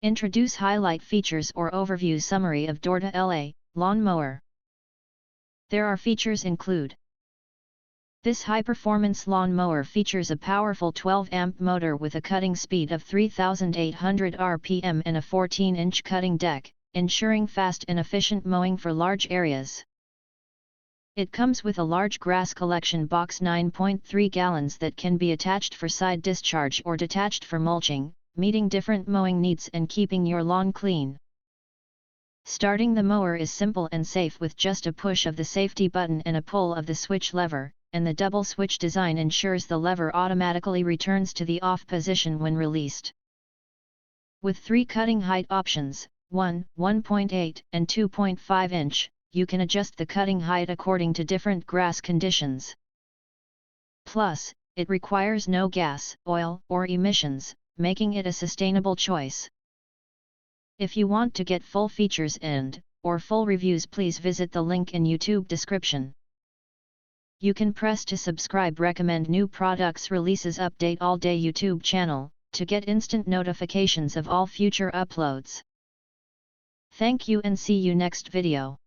Introduce highlight features or overview summary of DORTALA lawn mower. There are features include. This high-performance lawn mower features a powerful 12-amp motor with a cutting speed of 3,800 rpm and a 14-inch cutting deck, ensuring fast and efficient mowing for large areas. It comes with a large grass collection box 9.3 gallons that can be attached for side discharge or detached for mulching, meeting different mowing needs and keeping your lawn clean. Starting the mower is simple and safe with just a push of the safety button and a pull of the switch lever, and the double switch design ensures the lever automatically returns to the off position when released. With 3 cutting height options, 1, 1.8 and 2.5 inch, you can adjust the cutting height according to different grass conditions. Plus, it requires no gas, oil, or emissions, making it a sustainable choice. If you want to get full features or full reviews, please visit the link in YouTube description. You can press to subscribe, recommend new products releases, update all day YouTube channel, to get instant notifications of all future uploads. Thank you and see you next video.